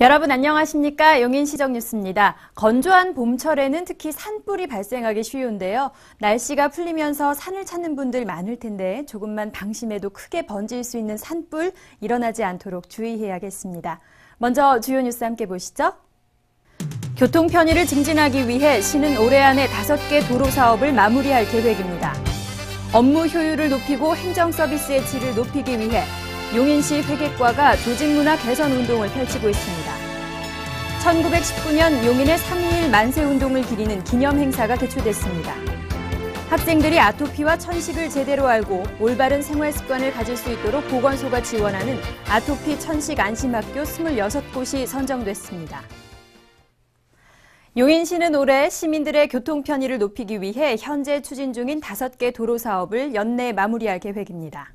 여러분 안녕하십니까? 용인시정 뉴스입니다. 건조한 봄철에는 특히 산불이 발생하기 쉬운데요. 날씨가 풀리면서 산을 찾는 분들 많을 텐데 조금만 방심해도 크게 번질 수 있는 산불 일어나지 않도록 주의해야겠습니다. 먼저 주요 뉴스 함께 보시죠. 교통 편의를 증진하기 위해 시는 올해 안에 5개 도로 사업을 마무리할 계획입니다. 업무 효율을 높이고 행정 서비스의 질을 높이기 위해 용인시 회계과가 조직문화 개선 운동을 펼치고 있습니다. 1919년 용인의 3.2일 만세운동을 기리는 기념행사가 개최됐습니다. 학생들이 아토피와 천식을 제대로 알고 올바른 생활습관을 가질 수 있도록 보건소가 지원하는 아토피 천식 안심학교 26곳이 선정됐습니다. 용인시는 올해 시민들의 교통 편의를 높이기 위해 현재 추진 중인 5개 도로 사업을 연내 마무리할 계획입니다.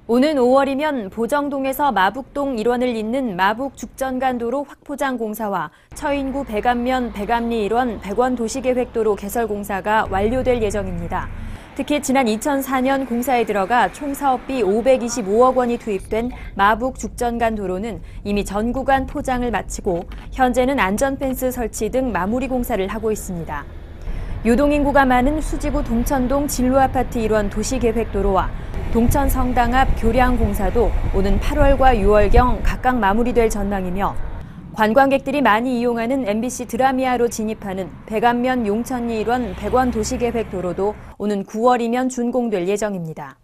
오는 5월이면 보정동에서 마북동 일원을 잇는 마북죽전간도로 확포장 공사와 처인구 백안면 백암리 일원 백원 도시계획도로 개설 공사가 완료될 예정입니다. 특히 지난 2004년 공사에 들어가 총 사업비 525억 원이 투입된 마북죽전간도로는 이미 전 구간 포장을 마치고 현재는 안전펜스 설치 등 마무리 공사를 하고 있습니다. 유동인구가 많은 수지구 동천동 진로아파트 일원 도시계획도로와 동천 성당 앞 교량 공사도 오는 8월과 6월경 각각 마무리될 전망이며 관광객들이 많이 이용하는 MBC 드라미아로 진입하는 백안면 용천리 일원 백원 도시계획도로도 오는 9월이면 준공될 예정입니다.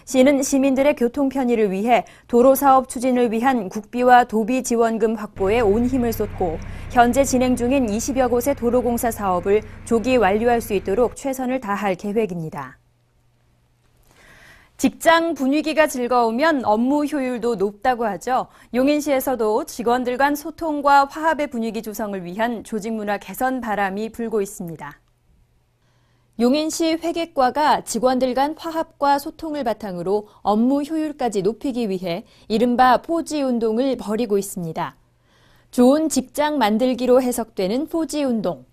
시는 시민들의 교통 편의를 위해 도로 사업 추진을 위한 국비와 도비 지원금 확보에 온 힘을 쏟고 현재 진행 중인 20여 곳의 도로공사 사업을 조기 완료할 수 있도록 최선을 다할 계획입니다. 직장 분위기가 즐거우면 업무 효율도 높다고 하죠. 용인시에서도 직원들 간 소통과 화합의 분위기 조성을 위한 조직문화 개선 바람이 불고 있습니다. 용인시 회계과가 직원들 간 화합과 소통을 바탕으로 업무 효율까지 높이기 위해 이른바 포지 운동을 벌이고 있습니다. 좋은 직장 만들기로 해석되는 포지 운동.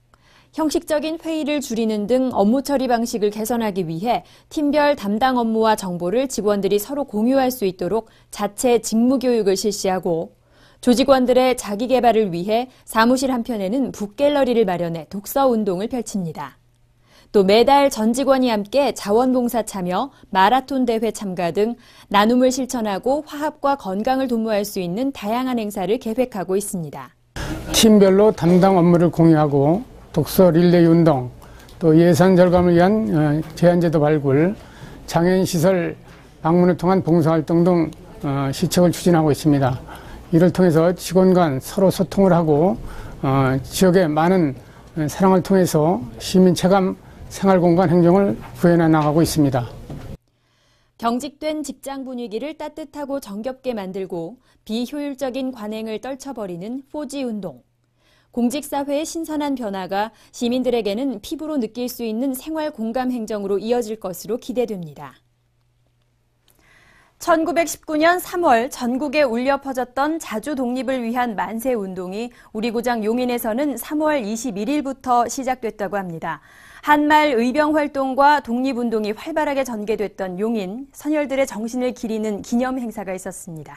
형식적인 회의를 줄이는 등 업무 처리 방식을 개선하기 위해 팀별 담당 업무와 정보를 직원들이 서로 공유할 수 있도록 자체 직무 교육을 실시하고 조직원들의 자기 개발을 위해 사무실 한편에는 북갤러리를 마련해 독서 운동을 펼칩니다. 또 매달 전 직원이 함께 자원봉사 참여, 마라톤 대회 참가 등 나눔을 실천하고 화합과 건강을 도모할 수 있는 다양한 행사를 계획하고 있습니다. 팀별로 담당 업무를 공유하고 독서 릴레이 운동, 또 예산 절감을 위한 제한제도 발굴, 장애인 시설 방문을 통한 봉사활동 등 시책을 추진하고 있습니다. 이를 통해서 직원 간 서로 소통을 하고 지역의 많은 사랑을 통해서 시민 체감 생활공간 행정을 구현해 나가고 있습니다. 경직된 직장 분위기를 따뜻하고 정겹게 만들고 비효율적인 관행을 떨쳐버리는 포지 운동. 공직사회의 신선한 변화가 시민들에게는 피부로 느낄 수 있는 생활 공감 행정으로 이어질 것으로 기대됩니다. 1919년 3월 전국에 울려 퍼졌던 자주 독립을 위한 만세 운동이 우리 고장 용인에서는 3월 21일부터 시작됐다고 합니다. 한말 의병 활동과 독립운동이 활발하게 전개됐던 용인, 선열들의 정신을 기리는 기념 행사가 있었습니다.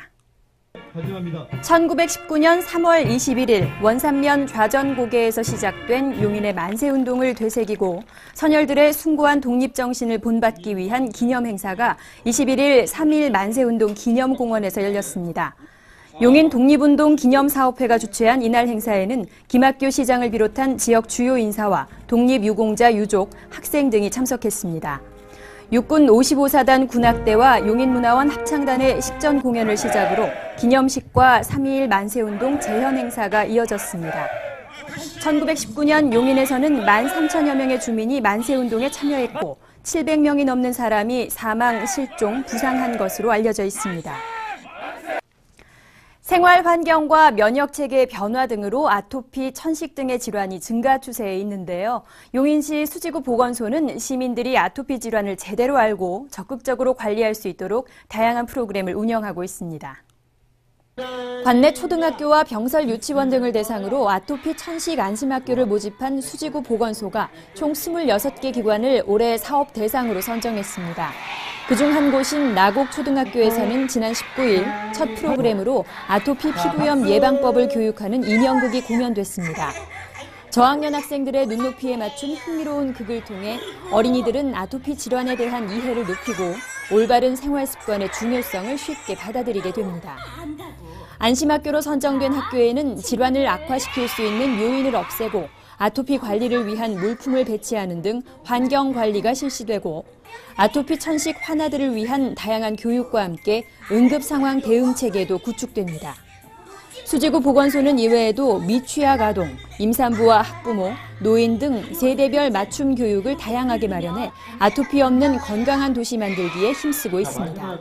1919년 3월 21일 원산면 좌전고개에서 시작된 용인의 만세운동을 되새기고 선열들의 숭고한 독립정신을 본받기 위한 기념행사가 21일 3.1 만세운동 기념공원에서 열렸습니다. 용인 독립운동 기념사업회가 주최한 이날 행사에는 김학규 시장을 비롯한 지역 주요 인사와 독립유공자 유족, 학생 등이 참석했습니다. 육군 55사단 군악대와 용인문화원 합창단의 식전 공연을 시작으로 기념식과 3.2일 만세운동 재현 행사가 이어졌습니다. 1919년 용인에서는 13,000여 명의 주민이 만세운동에 참여했고 700명이 넘는 사람이 사망, 실종, 부상한 것으로 알려져 있습니다. 생활 환경과 면역체계의 변화 등으로 아토피, 천식 등의 질환이 증가 추세에 있는데요. 용인시 수지구 보건소는 시민들이 아토피 질환을 제대로 알고 적극적으로 관리할 수 있도록 다양한 프로그램을 운영하고 있습니다. 관내 초등학교와 병설 유치원 등을 대상으로 아토피 천식 안심학교를 모집한 수지구 보건소가 총 26개 기관을 올해 사업 대상으로 선정했습니다. 그중 한 곳인 나곡초등학교에서는 지난 19일 첫 프로그램으로 아토피 피부염 예방법을 교육하는 인형극이 공연됐습니다. 저학년 학생들의 눈높이에 맞춘 흥미로운 극을 통해 어린이들은 아토피 질환에 대한 이해를 높이고 올바른 생활 습관의 중요성을 쉽게 받아들이게 됩니다. 안심학교로 선정된 학교에는 질환을 악화시킬 수 있는 요인을 없애고 아토피 관리를 위한 물품을 배치하는 등 환경 관리가 실시되고 아토피 천식 환아들을 위한 다양한 교육과 함께 응급 상황 대응 체계도 구축됩니다. 수지구 보건소는 이외에도 미취학 아동, 임산부와 학부모, 노인 등 세대별 맞춤 교육을 다양하게 마련해 아토피 없는 건강한 도시 만들기에 힘쓰고 있습니다.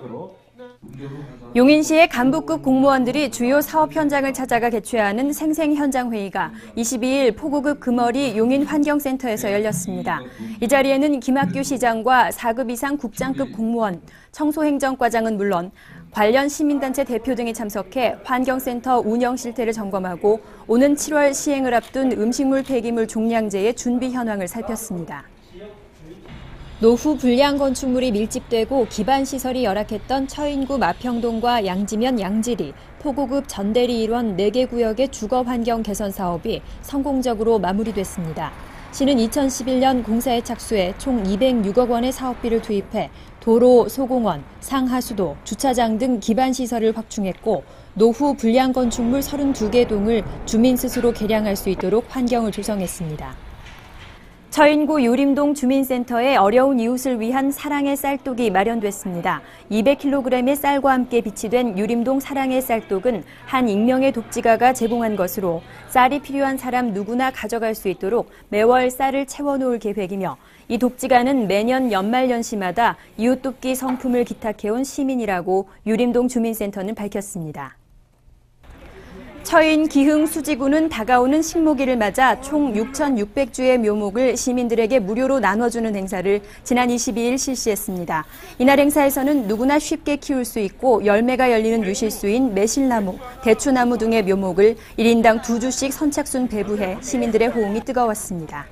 용인시의 간부급 공무원들이 주요 사업 현장을 찾아가 개최하는 생생현장회의가 22일 포구급 금어리 용인환경센터에서 열렸습니다. 이 자리에는 김학규 시장과 4급 이상 국장급 공무원, 청소행정과장은 물론 관련 시민단체 대표 등이 참석해 환경센터 운영 실태를 점검하고 오는 7월 시행을 앞둔 음식물 폐기물 종량제의 준비 현황을 살폈습니다. 노후 불량 건축물이 밀집되고 기반시설이 열악했던 처인구 마평동과 양지면 양지리, 포구급 전대리 일원 4개 구역의 주거환경 개선 사업이 성공적으로 마무리됐습니다. 시는 2011년 공사에 착수해 총 206억 원의 사업비를 투입해 도로, 소공원, 상하수도, 주차장 등 기반시설을 확충했고 노후 불량 건축물 32개 동을 주민 스스로 개량할 수 있도록 환경을 조성했습니다. 처인구 유림동 주민센터에 어려운 이웃을 위한 사랑의 쌀독이 마련됐습니다. 200kg의 쌀과 함께 비치된 유림동 사랑의 쌀독은 한 익명의 독지가가 제공한 것으로 쌀이 필요한 사람 누구나 가져갈 수 있도록 매월 쌀을 채워놓을 계획이며 이 독지가는 매년 연말연시마다 이웃 돕기 성품을 기탁해온 시민이라고 유림동 주민센터는 밝혔습니다. 처인 기흥 수지구는 다가오는 식목일을 맞아 총 6,600주의 묘목을 시민들에게 무료로 나눠주는 행사를 지난 22일 실시했습니다. 이날 행사에서는 누구나 쉽게 키울 수 있고 열매가 열리는 유실수인 매실나무, 대추나무 등의 묘목을 1인당 2주씩 선착순 배부해 시민들의 호응이 뜨거웠습니다.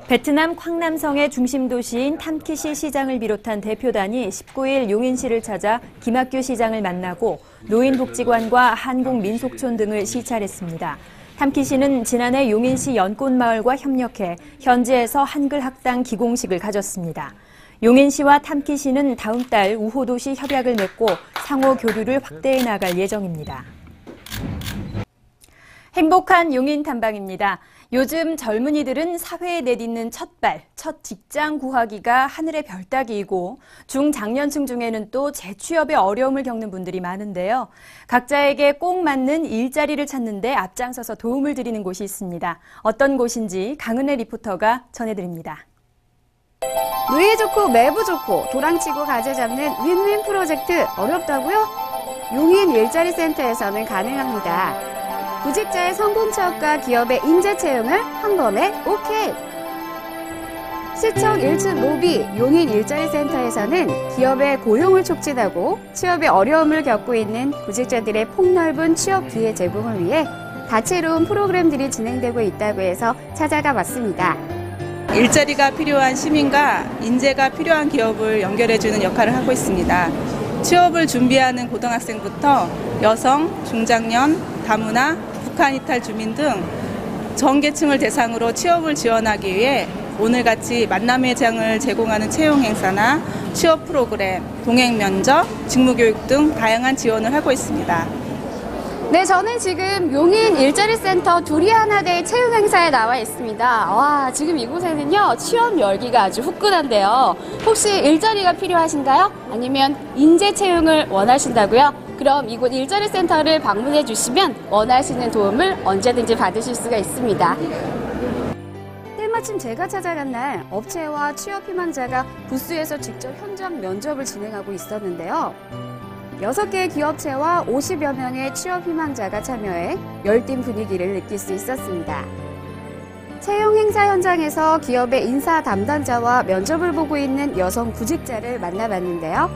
베트남 쾅남성의 중심 도시인 탐키시 시장을 비롯한 대표단이 19일 용인시를 찾아 김학규 시장을 만나고 노인복지관과 한국민속촌 등을 시찰했습니다. 탐키시는 지난해 용인시 연꽃마을과 협력해 현지에서 한글 학당 기공식을 가졌습니다. 용인시와 탐키시는 다음 달 우호도시 협약을 맺고 상호 교류를 확대해 나갈 예정입니다. 행복한 용인 탐방입니다. 요즘 젊은이들은 사회에 내딛는 첫발, 첫 직장 구하기가 하늘의 별 따기이고 중장년층 중에는 또 재취업에 어려움을 겪는 분들이 많은데요. 각자에게 꼭 맞는 일자리를 찾는 데 앞장서서 도움을 드리는 곳이 있습니다. 어떤 곳인지 강은혜 리포터가 전해드립니다. 누이 좋고 매부 좋고 도랑치고 가재 잡는 윈윈 프로젝트 어렵다고요? 용인 일자리센터에서는 가능합니다. 구직자의 성공 취업과 기업의 인재 채용을 한 번에 오케이! 시청 1층 로비 용인 일자리센터에서는 기업의 고용을 촉진하고 취업에 어려움을 겪고 있는 구직자들의 폭넓은 취업 기회 제공을 위해 다채로운 프로그램들이 진행되고 있다고 해서 찾아가 봤습니다. 일자리가 필요한 시민과 인재가 필요한 기업을 연결해주는 역할을 하고 있습니다. 취업을 준비하는 고등학생부터 여성, 중장년, 다문화, 북한 이탈 주민 등 전 계층을 대상으로 취업을 지원하기 위해 오늘같이 만남의 장을 제공하는 채용 행사나 취업 프로그램, 동행 면접, 직무교육 등 다양한 지원을 하고 있습니다. 네, 저는 지금 용인 일자리센터 두리안하대의 채용 행사에 나와 있습니다. 와, 지금 이곳에는요, 취업 열기가 아주 후끈한데요. 혹시 일자리가 필요하신가요? 아니면 인재 채용을 원하신다고요? 그럼 이곳 일자리센터를 방문해 주시면 원하시는 도움을 언제든지 받으실 수가 있습니다. 때마침 제가 찾아간 날 업체와 취업 희망자가 부스에서 직접 현장 면접을 진행하고 있었는데요. 6개의 기업체와 50여 명의 취업 희망자가 참여해 열띤 분위기를 느낄 수 있었습니다. 채용 행사 현장에서 기업의 인사 담당자와 면접을 보고 있는 여성 구직자를 만나봤는데요.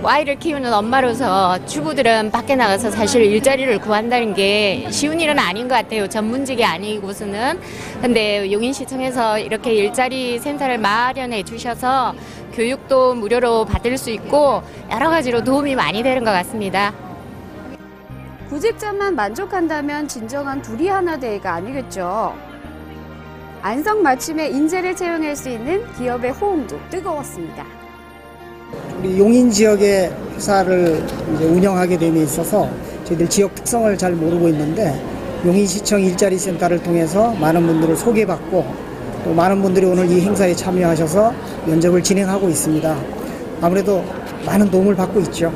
아이를 키우는 엄마로서 주부들은 밖에 나가서 사실 일자리를 구한다는 게 쉬운 일은 아닌 것 같아요. 전문직이 아니고서는. 근데 용인시청에서 이렇게 일자리 센터를 마련해 주셔서 교육도 무료로 받을 수 있고 여러 가지로 도움이 많이 되는 것 같습니다. 구직자만 만족한다면 진정한 둘이 하나 대회가 아니겠죠. 안성맞춤의 인재를 채용할 수 있는 기업의 호응도 뜨거웠습니다. 우리 용인 지역의 회사를 이제 운영하게 됨에 있어서 저희들 지역 특성을 잘 모르고 있는데 용인시청 일자리 센터를 통해서 많은 분들을 소개받고 또 많은 분들이 오늘 이 행사에 참여하셔서 면접을 진행하고 있습니다. 아무래도 많은 도움을 받고 있죠.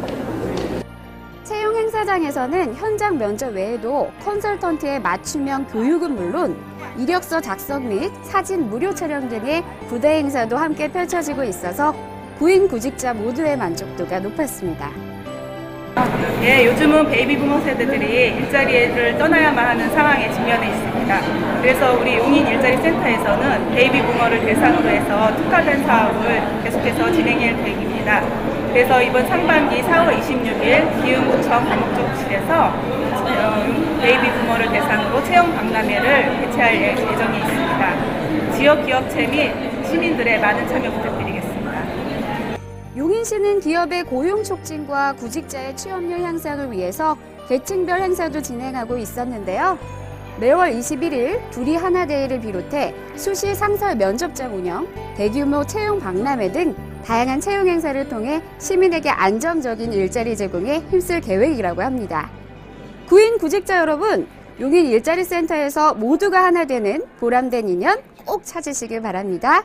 채용 행사장에서는 현장 면접 외에도 컨설턴트의 맞춤형 교육은 물론 이력서 작성 및 사진 무료 촬영 등의 부대 행사도 함께 펼쳐지고 있어서 구인 구직자 모두의 만족도가 높았습니다. 예, 요즘은 베이비 부모 세대들이 일자리를 떠나야만 하는 상황에 직면해 있습니다. 그래서 우리 용인 일자리 센터에서는 베이비 부모를 대상으로 해서 특화된 사업을 계속해서 진행할 계획입니다. 그래서 이번 상반기 4월 26일 기흥구청 다목적실에서 베이비 부모를 대상으로 채용 박람회를 개최할 예정이 있습니다. 지역 기업체 및 시민들의 많은 참여 부탁드리겠습니다. 용인시는 기업의 고용 촉진과 구직자의 취업률 향상을 위해서 계층별 행사도 진행하고 있었는데요. 매월 21일 둘이 하나 대회를 비롯해 수시 상설 면접장 운영, 대규모 채용 박람회 등 다양한 채용 행사를 통해 시민에게 안정적인 일자리 제공에 힘쓸 계획이라고 합니다. 구인 구직자 여러분, 용인 일자리 센터에서 모두가 하나 되는 보람된 인연 꼭 찾으시길 바랍니다.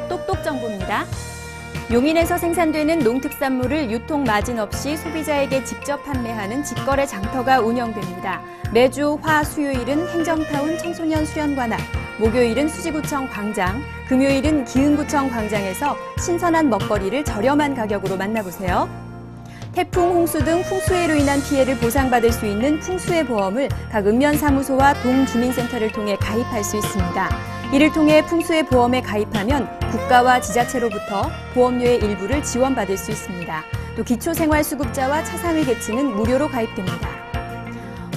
똑똑 정보입니다. 용인에서 생산되는 농특산물을 유통 마진 없이 소비자에게 직접 판매하는 직거래 장터가 운영됩니다. 매주 화, 수요일은 행정타운 청소년 수련관 앞, 목요일은 수지구청 광장, 금요일은 기흥구청 광장에서 신선한 먹거리를 저렴한 가격으로 만나보세요. 태풍, 홍수 등 풍수해로 인한 피해를 보상받을 수 있는 풍수해 보험을 각 읍면사무소와 동주민센터를 통해 가입할 수 있습니다. 이를 통해 풍수해 보험에 가입하면 국가와 지자체로부터 보험료의 일부를 지원받을 수 있습니다. 또 기초생활수급자와 차상위 계층은 무료로 가입됩니다.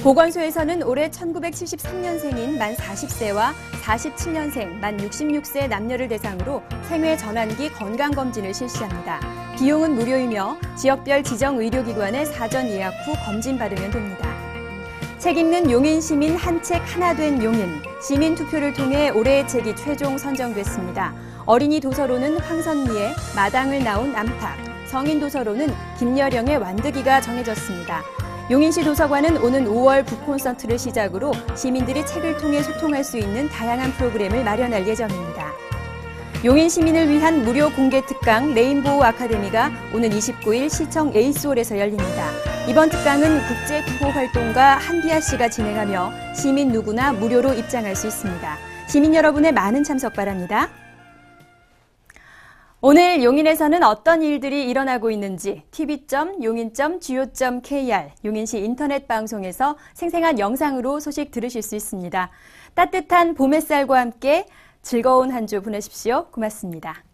보건소에서는 올해 1973년생인 만 40세와 47년생, 만 66세 남녀를 대상으로 생회 전환기 건강검진을 실시합니다. 비용은 무료이며 지역별 지정의료기관에 사전 예약 후 검진받으면 됩니다. 책 읽는 용인 시민 한 책 하나 된 용인, 시민투표를 통해 올해의 책이 최종 선정됐습니다. 어린이 도서로는 황선미의 마당을 나온 암탉, 성인 도서로는 김여령의 완득이가 정해졌습니다. 용인시 도서관은 오는 5월 북콘서트를 시작으로 시민들이 책을 통해 소통할 수 있는 다양한 프로그램을 마련할 예정입니다. 용인 시민을 위한 무료 공개 특강 레인보우 아카데미가 오는 29일 시청 에이스홀에서 열립니다. 이번 특강은 국제구호활동가 한비아 씨가 진행하며 시민 누구나 무료로 입장할 수 있습니다. 시민 여러분의 많은 참석 바랍니다. 오늘 용인에서는 어떤 일들이 일어나고 있는지 tv.용인.go.kr 용인시 인터넷 방송에서 생생한 영상으로 소식 들으실 수 있습니다. 따뜻한 봄 햇살과 함께 즐거운 한 주 보내십시오. 고맙습니다.